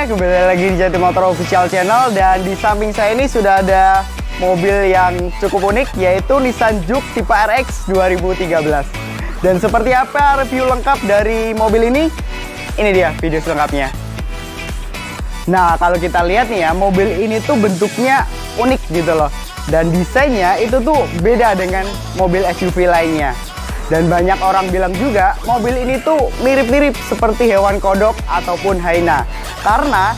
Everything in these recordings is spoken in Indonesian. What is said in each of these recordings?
semuanya, kembali lagi di Jati Motor Official Channel. Dan di samping saya ini sudah ada mobil yang cukup unik, yaitu Nissan Juke tipe RX 2013. Dan seperti apa review lengkap dari mobil ini? Ini dia video selengkapnya. Nah, kalau kita lihat nih ya, mobil ini tuh bentuknya unik gitu loh. Dan desainnya itu tuh beda dengan mobil SUV lainnya. Dan banyak orang bilang juga mobil ini tuh mirip-mirip seperti hewan kodok ataupun hyena. Karena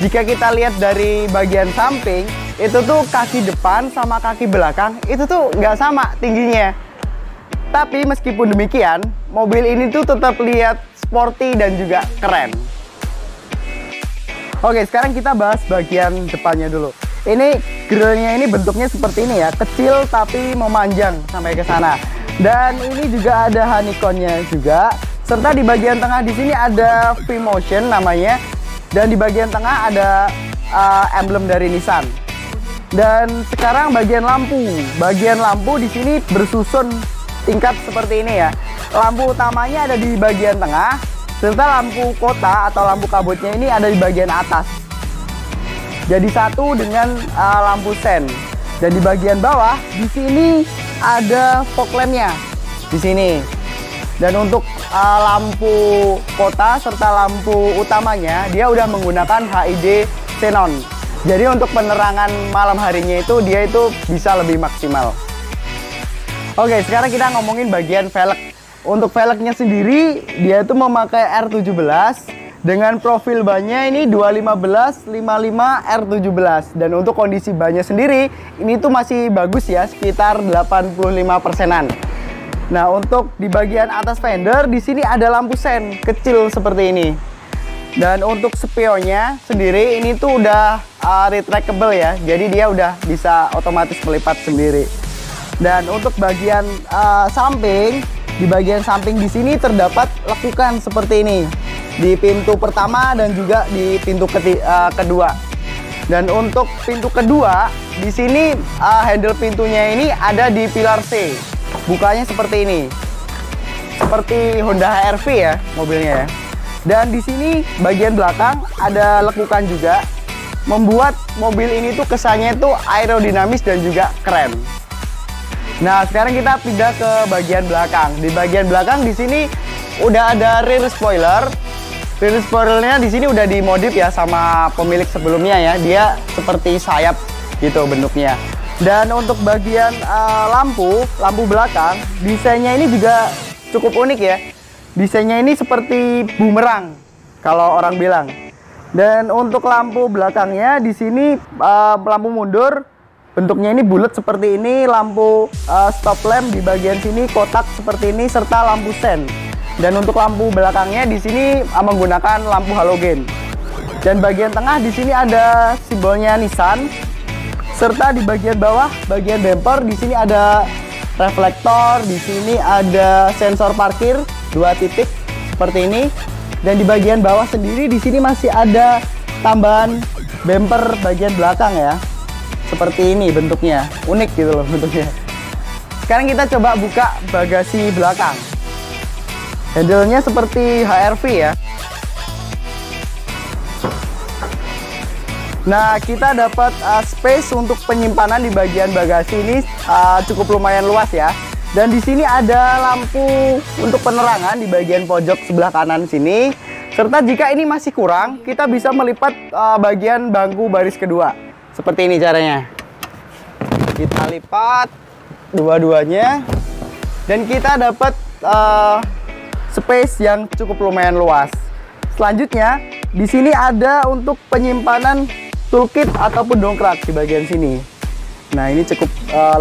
jika kita lihat dari bagian samping, itu tuh kaki depan sama kaki belakang itu tuh nggak sama tingginya. Tapi meskipun demikian, mobil ini tuh tetap lihat sporty dan juga keren. Oke, sekarang kita bahas bagian depannya dulu. Ini grillnya ini bentuknya seperti ini ya, kecil tapi memanjang sampai ke sana. Dan ini juga ada honeycomb-nya juga, serta di bagian tengah di sini ada V-Motion namanya, dan di bagian tengah ada emblem dari Nissan. Dan sekarang bagian lampu di sini bersusun tingkat seperti ini ya. Lampu utamanya ada di bagian tengah, serta lampu kota atau lampu kabutnya ini ada di bagian atas. Jadi satu dengan lampu sen. Dan di bagian bawah di sini ada fog lamp-nya di sini. Dan untuk lampu kota serta lampu utamanya dia udah menggunakan HID xenon. Jadi untuk penerangan malam harinya itu dia itu bisa lebih maksimal. Oke, sekarang kita ngomongin bagian velg. Untuk velgnya sendiri dia itu memakai R17 dengan profil bannya ini 215 55 R17. Dan untuk kondisi bannya sendiri ini tuh masih bagus ya, sekitar 85%-an. Nah, untuk di bagian atas fender di sini ada lampu sen kecil seperti ini. Dan untuk spionnya sendiri ini tuh udah retractable ya. Jadi dia udah bisa otomatis melipat sendiri. Dan untuk bagian samping, di bagian samping di sini terdapat lekukan seperti ini di pintu pertama dan juga di pintu kedua. Dan untuk pintu kedua di sini handle pintunya ini ada di pilar C. Bukanya seperti ini. Seperti Honda HR-V ya mobilnya ya. Dan di sini bagian belakang ada lekukan juga, membuat mobil ini tuh kesannya tuh aerodinamis dan juga keren. Nah, sekarang kita pindah ke bagian belakang. Di bagian belakang di sini udah ada rear spoiler. Rear spoilernya di sini udah dimodif ya sama pemilik sebelumnya ya. Dia seperti sayap gitu bentuknya. Dan untuk bagian lampu belakang, desainnya ini juga cukup unik ya. Desainnya ini seperti bumerang kalau orang bilang. Dan untuk lampu belakangnya di sini lampu mundur bentuknya ini bulat seperti ini, lampu stop lamp di bagian sini kotak seperti ini, serta lampu sen. Dan untuk lampu belakangnya di sini menggunakan lampu halogen. Dan bagian tengah di sini ada simbolnya Nissan, serta di bagian bawah, bagian bumper di sini ada reflektor, di sini ada sensor parkir 2 titik seperti ini. Dan di bagian bawah sendiri di sini masih ada tambahan bumper bagian belakang ya. Seperti ini bentuknya, unik gitu loh bentuknya. Sekarang kita coba buka bagasi belakang. Handle-nya seperti HR-V ya. Nah, kita dapat space untuk penyimpanan di bagian bagasi ini cukup lumayan luas ya. Dan di sini ada lampu untuk penerangan di bagian pojok sebelah kanan sini. Serta jika ini masih kurang, kita bisa melipat bagian bangku baris kedua. Seperti ini caranya. Kita lipat dua-duanya dan kita dapat space yang cukup lumayan luas. Selanjutnya, di sini ada untuk penyimpanan toolkit ataupun dongkrak di bagian sini. Nah, ini cukup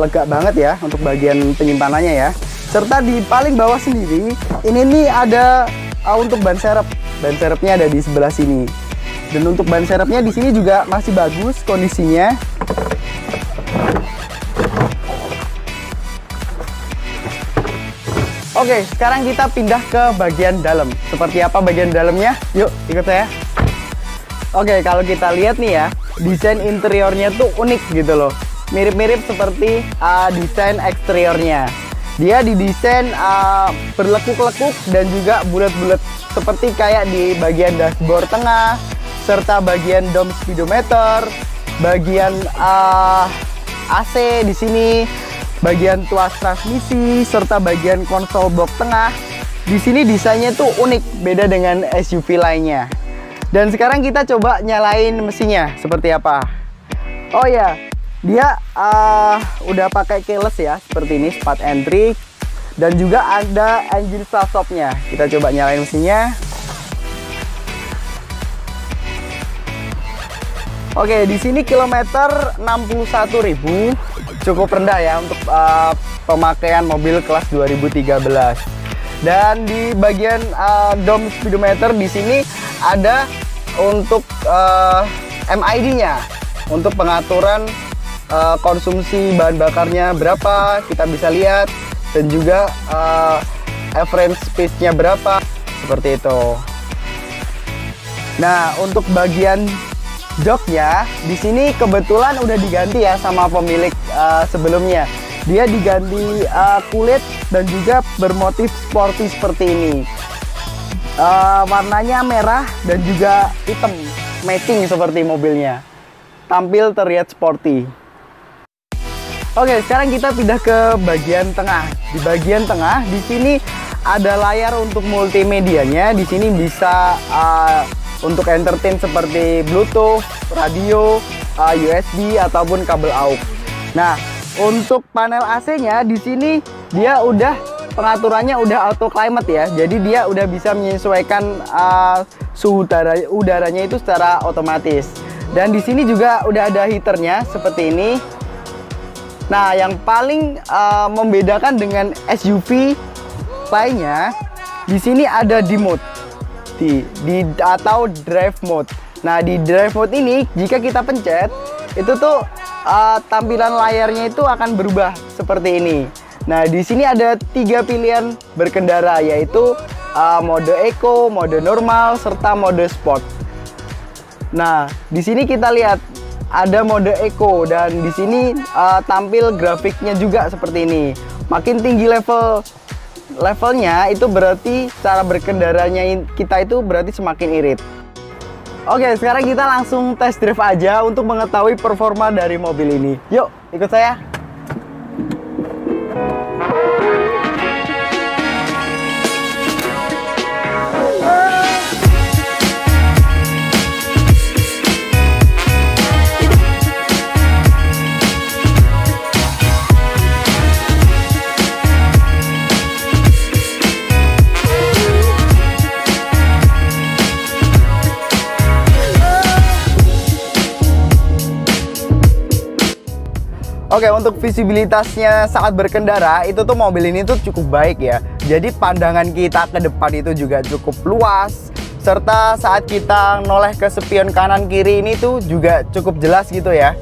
lega banget ya untuk bagian penyimpanannya ya. Serta di paling bawah sendiri, ini nih ada untuk ban serep. Ban serepnya ada di sebelah sini. Dan untuk ban serepnya di sini juga masih bagus kondisinya. Oke, sekarang kita pindah ke bagian dalam. Seperti apa bagian dalamnya? Yuk, ikut saya. Oke, kalau kita lihat nih ya, desain interiornya tuh unik gitu loh. Mirip-mirip seperti desain eksteriornya. Dia didesain berlekuk-lekuk dan juga bulat-bulat seperti kayak di bagian dashboard tengah, serta bagian dome speedometer, bagian AC di sini, bagian tuas transmisi, serta bagian konsol blok tengah. Di sini desainnya tuh unik, beda dengan SUV lainnya. Dan sekarang kita coba nyalain mesinnya seperti apa. Oh ya, dia udah pakai keyless ya, seperti ini, smart entry. Dan juga ada engine start stop-nya. Kita coba nyalain mesinnya. Oke, di sini kilometer 61.000, cukup rendah ya untuk pemakaian mobil kelas 2013. Dan di bagian dome speedometer di sini ada untuk MID-nya, untuk pengaturan konsumsi bahan bakarnya berapa, kita bisa lihat. Dan juga average speed-nya berapa, seperti itu. Nah, untuk bagian joknya di sini kebetulan udah diganti ya sama pemilik sebelumnya. Dia diganti kulit dan juga bermotif sporty seperti ini. Warnanya merah dan juga hitam, matching seperti mobilnya. Tampil terlihat sporty. Oke, sekarang kita pindah ke bagian tengah. Di bagian tengah, di sini ada layar untuk multimedianya. Di sini bisa untuk entertain seperti Bluetooth, radio, USB ataupun kabel AUX. Nah, untuk panel AC-nya di sini dia udah pengaturannya udah auto climate ya. Jadi dia udah bisa menyesuaikan suhu udaranya itu secara otomatis. Dan di sini juga udah ada heaternya seperti ini. Nah, yang paling membedakan dengan SUV lainnya, di sini ada di mode atau drive mode. Nah, di drive mode ini jika kita pencet, itu tuh tampilan layarnya itu akan berubah seperti ini. Nah, di sini ada 3 pilihan berkendara, yaitu mode eco, mode normal, serta mode sport. Nah, di sini kita lihat ada mode eco dan di sini tampil grafiknya juga seperti ini. Makin tinggi levelnya itu berarti cara berkendaranya kita itu berarti semakin irit. Oke, sekarang kita langsung test drive aja untuk mengetahui performa dari mobil ini. Yuk, ikut saya. Oke, untuk visibilitasnya saat berkendara itu tuh mobil ini tuh cukup baik ya. Jadi pandangan kita ke depan itu juga cukup luas, serta saat kita noleh ke spion kanan kiri ini tuh juga cukup jelas gitu ya.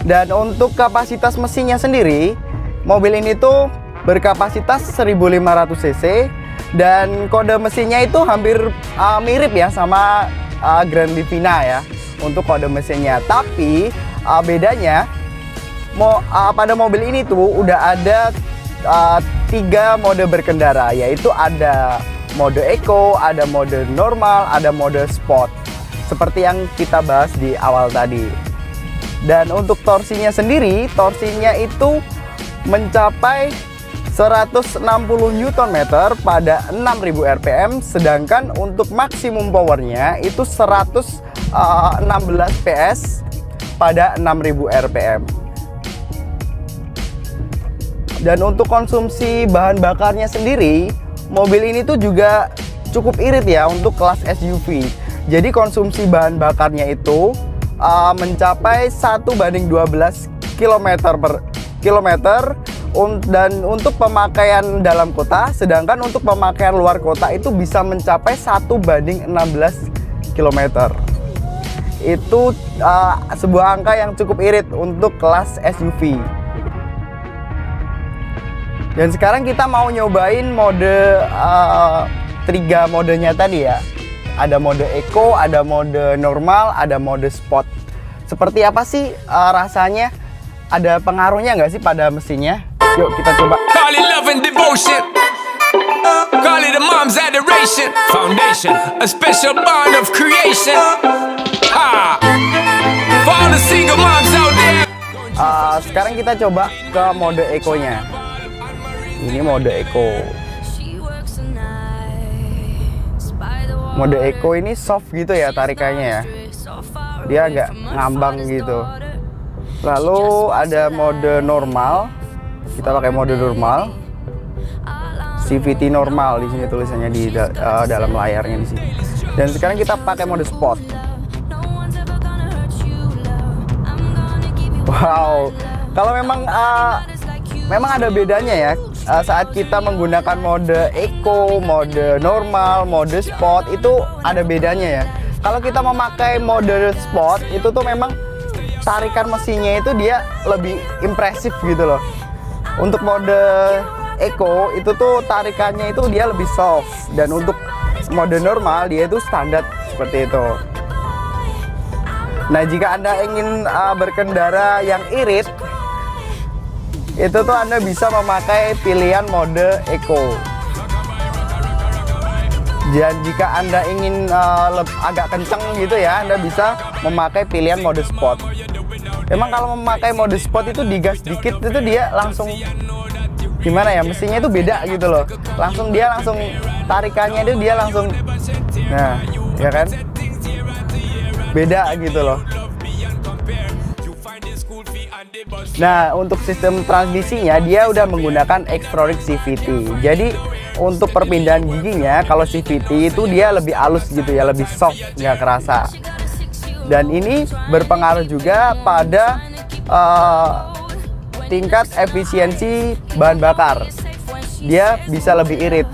Dan untuk kapasitas mesinnya sendiri, mobil ini tuh berkapasitas 1500 cc dan kode mesinnya itu hampir mirip ya sama Grand Livina ya untuk kode mesinnya. Tapi bedanya pada mobil ini tuh udah ada 3 mode berkendara, yaitu ada mode eco, ada mode normal, ada mode sport, seperti yang kita bahas di awal tadi. Dan untuk torsinya sendiri, torsinya itu mencapai 160 Nm pada 6000 rpm, sedangkan untuk maksimum powernya itu 116 PS pada 6000 rpm. Dan untuk konsumsi bahan bakarnya sendiri, mobil ini tuh juga cukup irit ya untuk kelas SUV. Jadi konsumsi bahan bakarnya itu mencapai 1:12 km per kilometer dan untuk pemakaian dalam kota, sedangkan untuk pemakaian luar kota itu bisa mencapai 1:16 km. Itu sebuah angka yang cukup irit untuk kelas SUV. Dan sekarang kita mau nyobain mode 3 modenya tadi ya. Ada mode eco, ada mode normal, ada mode sport. Seperti apa sih rasanya? Ada pengaruhnya nggak sih pada mesinnya? Yuk kita coba. Call it love and devotion. Call it a mom's adoration. Foundation, a special bond of creation. kita coba ke mode Eco-nya. Ini mode Eco. Mode Eco ini soft gitu ya tarikannya ya. Dia agak ngambang gitu. Lalu ada mode normal. Kita pakai mode normal. CVT normal di sini tulisannya di dalam layarnya di sini. Dan sekarang kita pakai mode sport. Wow, kalau memang ada bedanya ya saat kita menggunakan mode Eco, mode normal, mode sport itu ada bedanya ya. Kalau kita memakai mode sport itu tuh memang tarikan mesinnya itu dia lebih impresif gitu loh. Untuk mode Eco itu tuh tarikannya itu dia lebih soft, dan untuk mode normal dia itu standar seperti itu. Nah, jika Anda ingin berkendara yang irit, itu tuh Anda bisa memakai pilihan mode Eco. Dan jika Anda ingin agak kenceng gitu ya, Anda bisa memakai pilihan mode sport. Memang kalau memakai mode sport itu digas dikit itu dia langsung gimana ya, mesinnya itu beda gitu loh. Langsung tarikannya itu dia langsung, nah ya kan, beda gitu loh. Nah, untuk sistem transmisinya dia udah menggunakan Xtronic CVT. Jadi untuk perpindahan giginya, kalau CVT itu dia lebih halus gitu ya, lebih soft, nggak kerasa. Dan ini berpengaruh juga pada tingkat efisiensi bahan bakar. Dia bisa lebih irit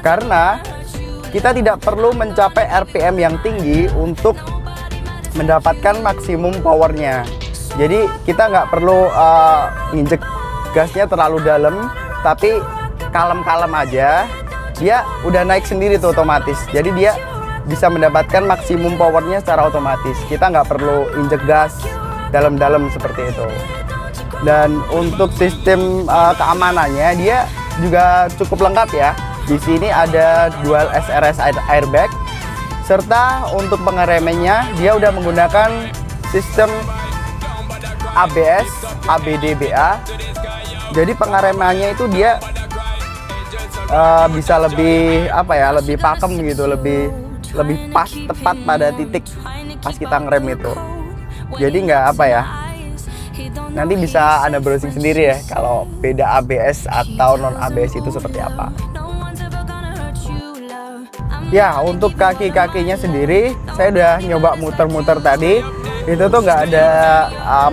karena kita tidak perlu mencapai RPM yang tinggi untuk mendapatkan maksimum powernya. Jadi kita nggak perlu nginjek gasnya terlalu dalam, tapi kalem-kalem aja, dia udah naik sendiri tuh otomatis. Jadi dia bisa mendapatkan maksimum powernya secara otomatis. Kita nggak perlu injek gas dalam-dalam seperti itu. Dan untuk sistem keamanannya dia juga cukup lengkap ya. Di sini ada dual SRS airbag, serta untuk pengeremannya dia udah menggunakan sistem ABS ABDBA. Jadi pengeremannya itu dia bisa lebih lebih pakem gitu, lebih pas, tepat pada titik pas kita ngerem itu. Jadi nanti bisa Anda browsing sendiri ya kalau beda ABS atau non ABS itu seperti apa. Ya, untuk kaki-kakinya sendiri saya udah nyoba muter-muter tadi, itu tuh nggak ada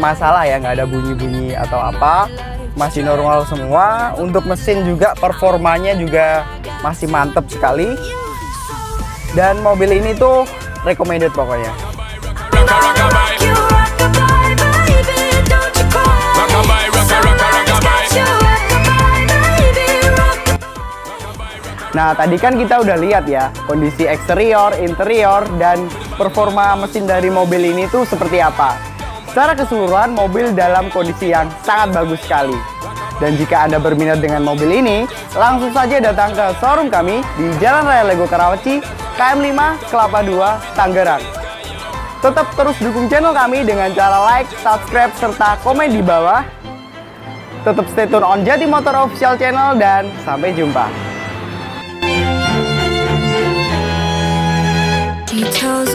masalah ya, nggak ada bunyi-bunyi atau apa, masih normal semua. Untuk mesin juga performanya juga masih mantep sekali, dan mobil ini tuh recommended pokoknya. Nah, tadi kan kita udah lihat ya kondisi eksterior, interior, dan performa mesin dari mobil ini tuh seperti apa. Secara keseluruhan mobil dalam kondisi yang sangat bagus sekali. Dan jika Anda berminat dengan mobil ini, langsung saja datang ke showroom kami di Jalan Raya Lego Karawaci, KM 5, Kelapa 2, Tangerang. Tetap terus dukung channel kami dengan cara like, subscribe, serta komen di bawah. Tetap stay tune on Jati Motor Official Channel, dan sampai jumpa. Details